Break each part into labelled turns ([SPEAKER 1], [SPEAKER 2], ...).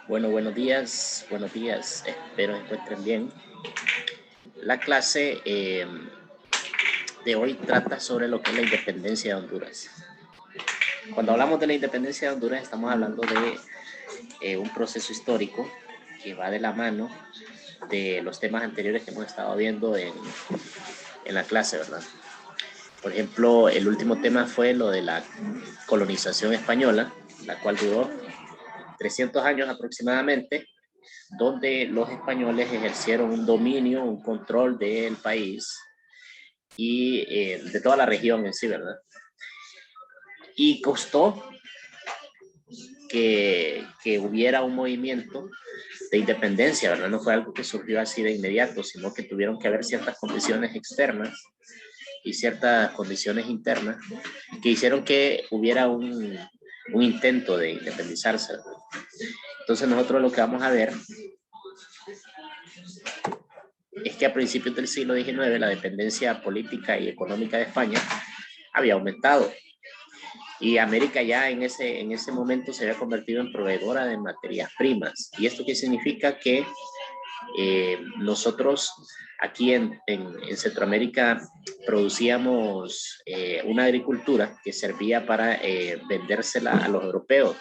[SPEAKER 1] Bueno, buenos días, espero se encuentren bien. La clase de hoy trata sobre lo que es la independencia de Honduras. Cuando hablamos de la independencia de Honduras estamos hablando de un proceso histórico que va de la mano de los temas anteriores que hemos estado viendo en la clase, ¿verdad? Por ejemplo, el último tema fue lo de la colonización española, la cual duró 300 años aproximadamente, donde los españoles ejercieron un dominio, un control del país y de toda la región en sí, ¿verdad? Y costó que hubiera un movimiento de independencia, ¿verdad? No fue algo que surgió así de inmediato, sino que tuvieron que haber ciertas condiciones externas y ciertas condiciones internas que hicieron que hubiera un intento de independizarse, ¿verdad? Entonces nosotros lo que vamos a ver es que a principios del siglo XIX la dependencia política y económica de España había aumentado y América ya en ese momento se había convertido en proveedora de materias primas. ¿Y esto qué significa? Que nosotros aquí en Centroamérica producíamos una agricultura que servía para vendérsela a los europeos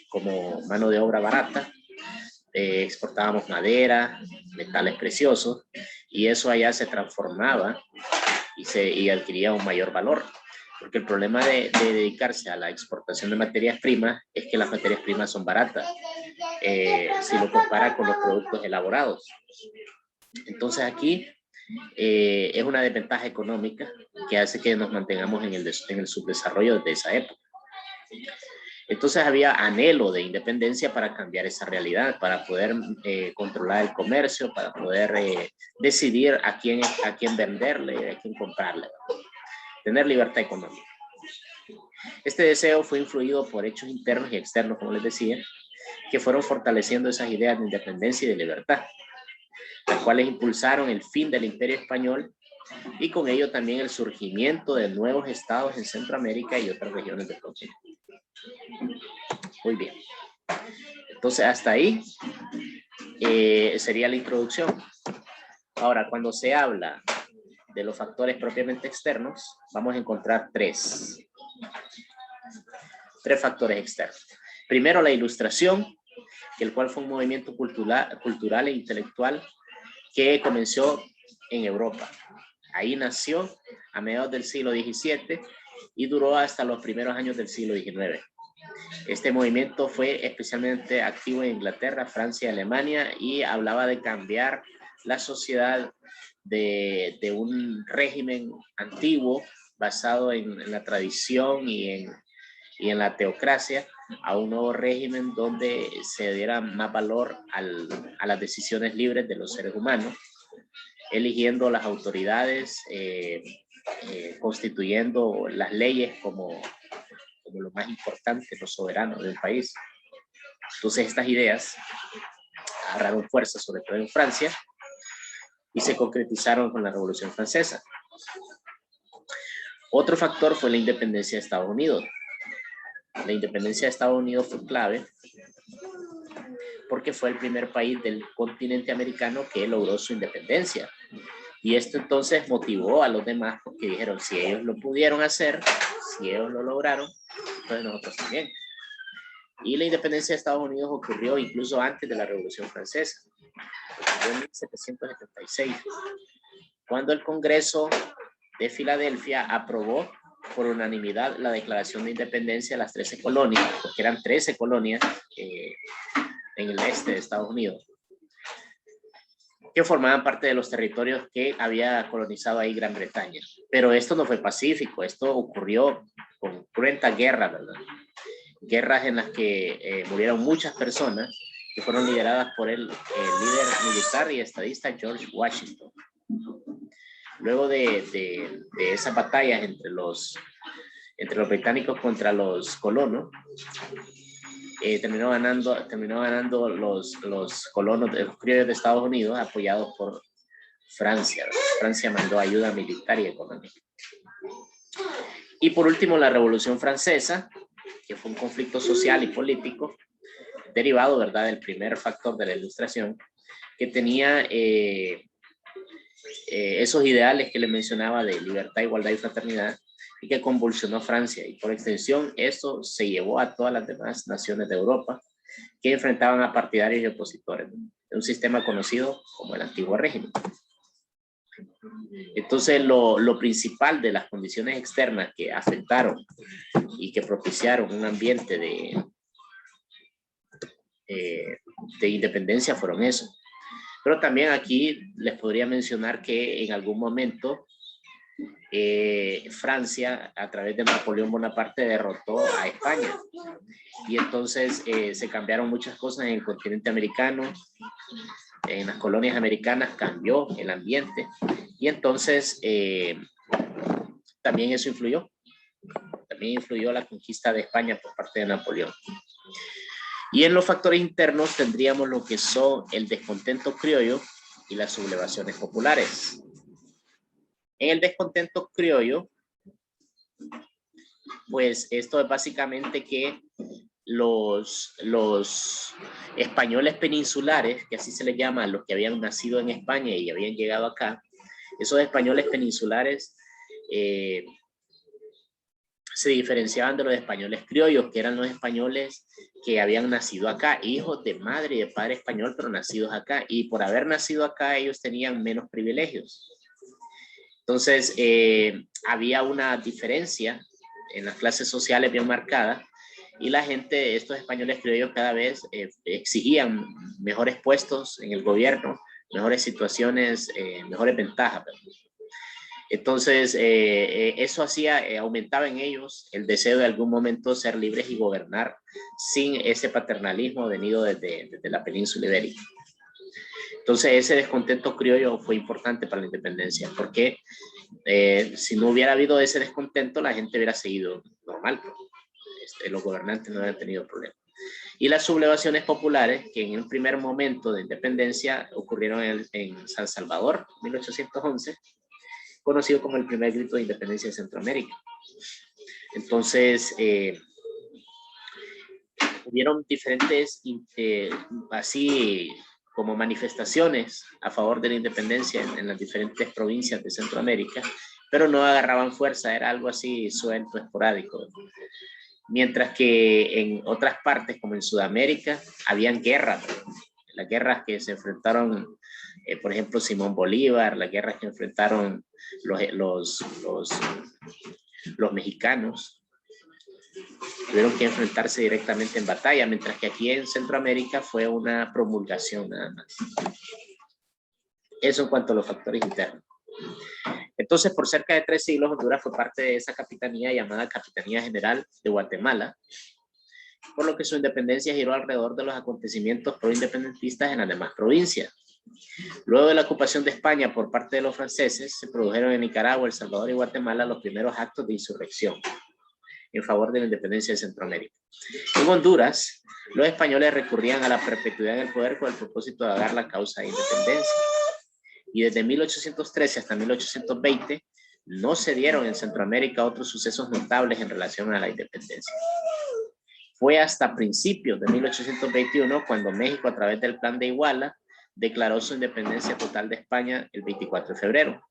[SPEAKER 1] como mano de obra barata. Exportábamos madera, metales preciosos, y eso allá se transformaba y adquiría un mayor valor. Porque el problema de dedicarse a la exportación de materias primas es que las materias primas son baratas, si lo compara con los productos elaborados. Entonces aquí es una desventaja económica que hace que nos mantengamos en el subdesarrollo de esa época. Entonces había anhelo de independencia para cambiar esa realidad, para poder controlar el comercio, para poder decidir a quién venderle, a quién comprarle, tener libertad económica. Este deseo fue influido por hechos internos y externos, como les decía, que fueron fortaleciendo esas ideas de independencia y de libertad, las cuales impulsaron el fin del Imperio Español y con ello también el surgimiento de nuevos estados en Centroamérica y otras regiones del continente. Muy bien. Entonces, hasta ahí sería la introducción. Ahora, cuando se habla de los factores propiamente externos, vamos a encontrar tres factores externos. Primero, la Ilustración, el cual fue un movimiento cultural e intelectual que comenzó en Europa. Ahí nació a mediados del siglo XVII y duró hasta los primeros años del siglo XIX. Este movimiento fue especialmente activo en Inglaterra, Francia y Alemania y hablaba de cambiar la sociedad de un régimen antiguo basado en la tradición y en la teocracia a un nuevo régimen donde se diera más valor a las decisiones libres de los seres humanos, eligiendo las autoridades, constituyendo las leyes como lo más importante, los soberanos del país. Entonces estas ideas agarraron fuerza, sobre todo en Francia, y se concretizaron con la Revolución Francesa. Otro factor fue la independencia de Estados Unidos. La independencia de Estados Unidos fue clave porque fue el primer país del continente americano que logró su independencia. Y esto entonces motivó a los demás porque dijeron, si ellos lo pudieron hacer, si ellos lo lograron, entonces nosotros también. Y la independencia de Estados Unidos ocurrió incluso antes de la Revolución Francesa, en 1776, cuando el Congreso de Filadelfia aprobó por unanimidad la Declaración de Independencia de las 13 colonias, porque eran 13 colonias en el este de Estados Unidos, que formaban parte de los territorios que había colonizado ahí Gran Bretaña. Pero esto no fue pacífico, esto ocurrió con cruentas guerras, ¿verdad? Guerras en las que murieron muchas personas que fueron lideradas por el líder militar y estadista George Washington. Luego de esas batallas entre los británicos contra los colonos, terminó ganando los colonos, los criollos de Estados Unidos, apoyados por Francia. Francia mandó ayuda militar y económica. Y por último, la Revolución Francesa, que fue un conflicto social y político, derivado, ¿verdad?, del primer factor de la Ilustración, que tenía esos ideales que les mencionaba de libertad, igualdad y fraternidad, y que convulsionó Francia. Y por extensión, eso se llevó a todas las demás naciones de Europa que enfrentaban a partidarios y opositores de un sistema conocido como el antiguo régimen. Entonces, lo principal de las condiciones externas que afectaron y que propiciaron un ambiente de independencia fueron eso. Pero también aquí les podría mencionar que en algún momento Francia, a través de Napoleón Bonaparte, derrotó a España. Y entonces se cambiaron muchas cosas en el continente americano. En las colonias americanas cambió el ambiente. Y entonces también eso influyó. También influyó la conquista de España por parte de Napoleón. Y en los factores internos tendríamos lo que son el descontento criollo y las sublevaciones populares. En el descontento criollo, pues esto es básicamente que los españoles peninsulares, que así se les llama a los que habían nacido en España y habían llegado acá, esos españoles peninsulares se diferenciaban de los españoles criollos, que eran los españoles que habían nacido acá, hijos de madre y de padre español, pero nacidos acá. Y por haber nacido acá, ellos tenían menos privilegios. Entonces, había una diferencia en las clases sociales bien marcada, y la gente, estos españoles criollos, cada vez exigían mejores puestos en el gobierno, mejores situaciones, mejores ventajas. Entonces, eso hacía, aumentaba en ellos el deseo de algún momento ser libres y gobernar sin ese paternalismo venido desde la península ibérica. Entonces, ese descontento criollo fue importante para la independencia, porque si no hubiera habido ese descontento, la gente hubiera seguido normal. Los gobernantes no hubieran tenido problemas. Y las sublevaciones populares, que en un primer momento de independencia ocurrieron en San Salvador, 1811, conocido como el primer grito de independencia de Centroamérica. Entonces, hubieron diferentes, así como manifestaciones a favor de la independencia en las diferentes provincias de Centroamérica, pero no agarraban fuerza, era algo así suelto, esporádico. Mientras que en otras partes, como en Sudamérica, habían guerras, las guerras que se enfrentaron, por ejemplo, Simón Bolívar, las guerras que enfrentaron los mexicanos, tuvieron que enfrentarse directamente en batalla, mientras que aquí en Centroamérica fue una promulgación nada más. Eso en cuanto a los factores internos. Entonces, por cerca de 3 siglos, Honduras fue parte de esa capitanía llamada Capitanía General de Guatemala, por lo que su independencia giró alrededor de los acontecimientos proindependentistas en las demás provincias. Luego de la ocupación de España por parte de los franceses, se produjeron en Nicaragua, El Salvador y Guatemala los primeros actos de insurrección en favor de la independencia de Centroamérica. En Honduras, los españoles recurrían a la perpetuidad en el poder con el propósito de agarrar la causa de independencia. Y desde 1813 hasta 1820 no se dieron en Centroamérica otros sucesos notables en relación a la independencia. Fue hasta principios de 1821 cuando México, a través del Plan de Iguala, declaró su independencia total de España el 24 de febrero.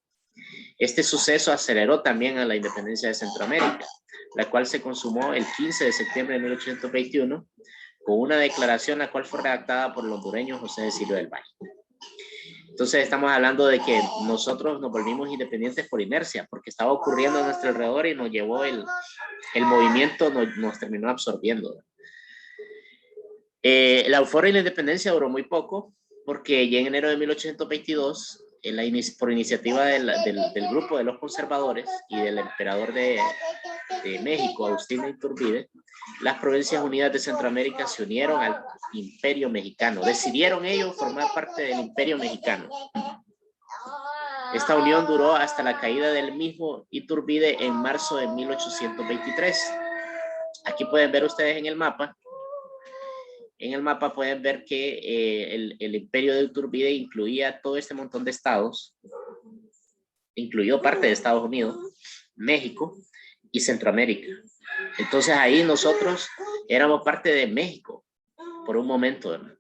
[SPEAKER 1] Este suceso aceleró también a la independencia de Centroamérica, la cual se consumó el 15 de septiembre de 1821 con una declaración la cual fue redactada por el hondureño José Cecilio del Valle. Entonces estamos hablando de que nosotros nos volvimos independientes por inercia, porque estaba ocurriendo a nuestro alrededor y nos llevó el movimiento, nos terminó absorbiendo. La euforia y la independencia duró muy poco, porque ya en enero de 1822, por iniciativa del grupo de los conservadores y del emperador de México, Agustín de Iturbide, las Provincias Unidas de Centroamérica se unieron al Imperio Mexicano. Decidieron ellos formar parte del Imperio Mexicano. Esta unión duró hasta la caída del mismo Iturbide en marzo de 1823. Aquí pueden ver ustedes en el mapa. En el mapa pueden ver que el Imperio de Iturbide incluía todo este montón de estados, incluyó parte de Estados Unidos, México y Centroamérica. Entonces ahí nosotros éramos parte de México. por un momento, ¿verdad?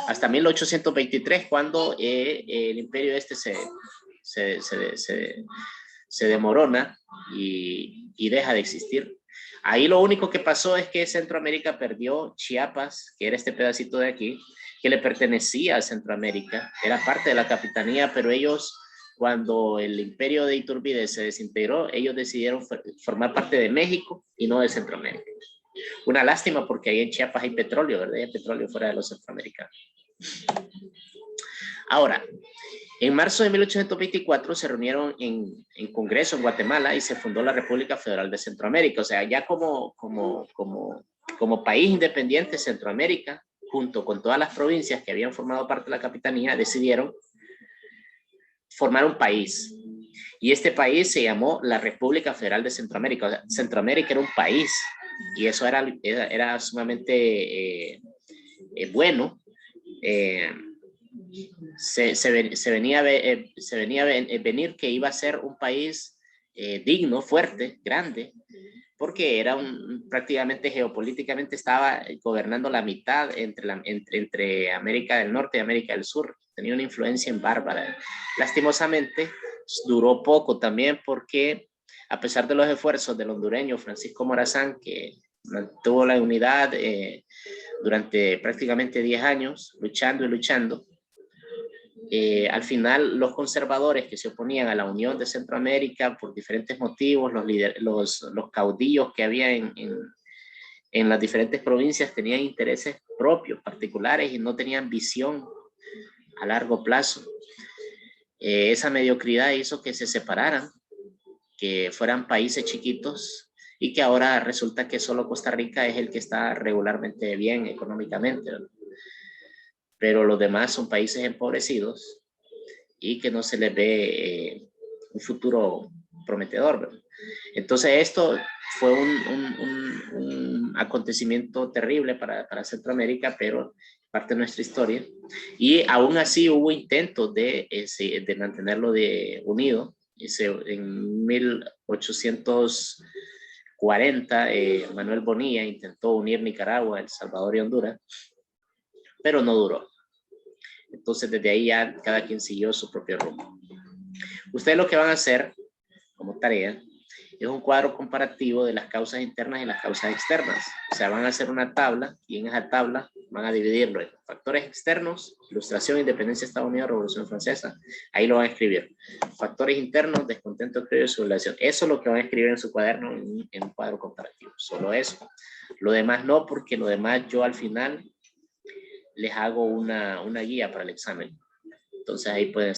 [SPEAKER 1] Hasta 1823, cuando el imperio este se demorona y deja de existir. Ahí lo único que pasó es que Centroamérica perdió Chiapas, que era este pedacito de aquí, que le pertenecía a Centroamérica, era parte de la capitanía, pero ellos, cuando el imperio de Iturbide se desintegró, ellos decidieron formar parte de México y no de Centroamérica. Una lástima porque ahí en Chiapas hay petróleo, ¿verdad? Hay petróleo fuera de los centroamericanos. Ahora, en marzo de 1824 se reunieron en Congreso en Guatemala y se fundó la República Federal de Centroamérica. O sea, ya como país independiente, Centroamérica, junto con todas las provincias que habían formado parte de la capitanía, decidieron formar un país. Y este país se llamó la República Federal de Centroamérica. O sea, Centroamérica era un país y eso era sumamente bueno. Se venía a venir que iba a ser un país digno, fuerte, grande, porque era prácticamente geopolíticamente estaba gobernando la mitad entre América del Norte y América del Sur. Tenía una influencia en bárbara. Lastimosamente, duró poco también porque, a pesar de los esfuerzos del hondureño Francisco Morazán, que mantuvo la unidad durante prácticamente 10 años, luchando y luchando, al final los conservadores que se oponían a la unión de Centroamérica por diferentes motivos, los caudillos que había en las diferentes provincias tenían intereses propios, particulares, y no tenían visión a largo plazo. Esa mediocridad hizo que se separaran, que fueran países chiquitos y que ahora resulta que solo Costa Rica es el que está regularmente bien económicamente, ¿verdad? Pero los demás son países empobrecidos y que no se les ve un futuro prometedor, ¿verdad? Entonces esto fue un acontecimiento terrible para Centroamérica, pero parte de nuestra historia. Y aún así hubo intentos de mantenerlo unido. En 1840, Manuel Bonilla intentó unir Nicaragua, El Salvador y Honduras, pero no duró. Entonces, desde ahí ya cada quien siguió su propio rumbo. Ustedes lo que van a hacer como tarea es un cuadro comparativo de las causas internas y las causas externas. O sea, van a hacer una tabla y en esa tabla van a dividirlo en factores externos, ilustración, independencia de Estados Unidos, Revolución Francesa. Ahí lo van a escribir. Factores internos, descontento, creo y sublevación. Eso es lo que van a escribir en su cuaderno en un cuadro comparativo. Solo eso. Lo demás no, porque lo demás yo al final les hago una guía para el examen. Entonces ahí pueden